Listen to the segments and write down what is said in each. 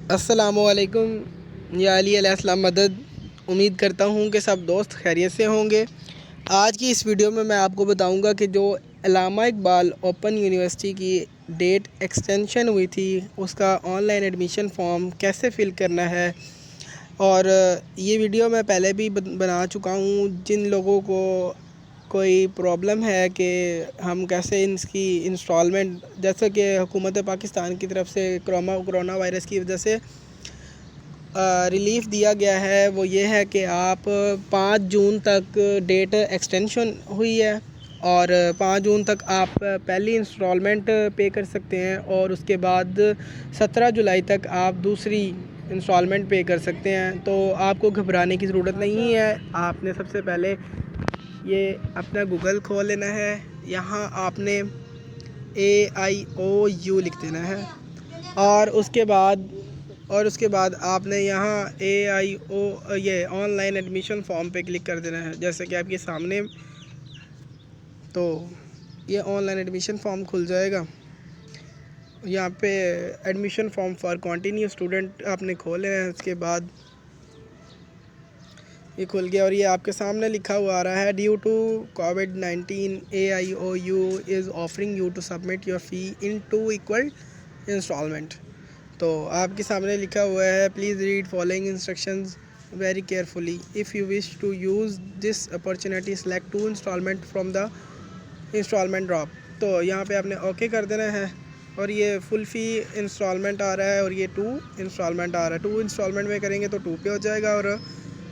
अस्सलामुअलैकुम या अली अलैहिस्सलाम मदद। उम्मीद करता हूँ कि सब दोस्त खैरियत से होंगे। आज की इस वीडियो में मैं आपको बताऊँगा कि जो अल्लामा इकबाल ओपन यूनिवर्सिटी की डेट एक्सटेंशन हुई थी उसका ऑनलाइन एडमिशन फ़ॉर्म कैसे फ़िल करना है। और ये वीडियो मैं पहले भी बना चुका हूँ। जिन लोगों को कोई प्रॉब्लम है कि हम कैसे इसकी इंस्टॉलमेंट, जैसे कि हुकूमत पाकिस्तान की तरफ से कोरोना वायरस की वजह से रिलीफ़ दिया गया है, वो ये है कि आप 5 जून तक डेट एक्सटेंशन हुई है और 5 जून तक आप पहली इंस्टॉलमेंट पे कर सकते हैं और उसके बाद 17 जुलाई तक आप दूसरी इंस्टॉलमेंट पे कर सकते हैं। तो आपको घबराने की ज़रूरत नहीं है। आपने सबसे पहले ये अपना गूगल खोल लेना है। यहाँ आपने AIOU लिख देना है और उसके बाद आपने यहाँ AIO ये ऑनलाइन एडमिशन फ़ॉर्म पे क्लिक कर देना है। जैसे कि आपके सामने तो ये ऑनलाइन एडमिशन फ़ॉर्म खुल जाएगा। यहाँ पे admission form for continue student आपने खोले हैं। उसके बाद ये खुल गया और ये आपके सामने लिखा हुआ आ रहा है, due to COVID-19 AIOU is offering you to submit your fee in 2 equal installment. तो आपके सामने लिखा हुआ है, please read following instructions very carefully. If you wish to use this opportunity select 2 installment from the installment drop. तो यहाँ पे आपने ओके कर देना है और ये फुल फ़ी इंस्टॉलमेंट आ रहा है और ये 2 इंस्टॉलमेंट आ रहा है। 2 इंस्टॉलमेंट में करेंगे तो 2 पे हो जाएगा और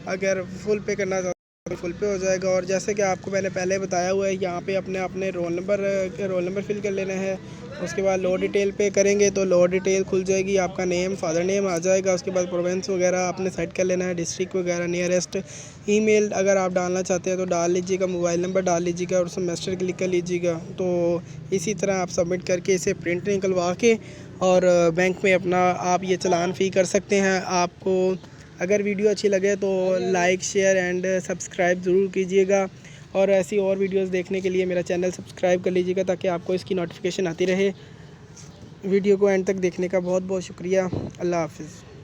अगर फुल पे करना चाहते हैं तो फुल पे हो जाएगा। और जैसे कि आपको मैंने पहले बताया हुआ है, यहाँ पे अपने रोल नंबर फिल कर लेना है। उसके बाद लो डिटेल पे करेंगे तो लो डिटेल खुल जाएगी, आपका नेम, फादर नेम आ जाएगा। उसके बाद प्रोवेंस वगैरह आपने सेट कर लेना है, डिस्ट्रिक्ट वगैरह, नियरेस्ट ईमेल अगर आप डालना चाहते हैं तो डाल लीजिएगा, मोबाइल नंबर डाल लीजिएगा और सेमेस्टर क्लिक कर लीजिएगा। तो इसी तरह आप सबमिट करके इसे प्रिंट निकलवा के और बैंक में अपना आप ये चालान फ़ी कर सकते हैं। आपको अगर वीडियो अच्छी लगे तो लाइक, शेयर एंड सब्सक्राइब ज़रूर कीजिएगा और ऐसी और वीडियोस देखने के लिए मेरा चैनल सब्सक्राइब कर लीजिएगा ताकि आपको इसकी नोटिफिकेशन आती रहे। वीडियो को एंड तक देखने का बहुत बहुत शुक्रिया। अल्लाह हाफ़िज़।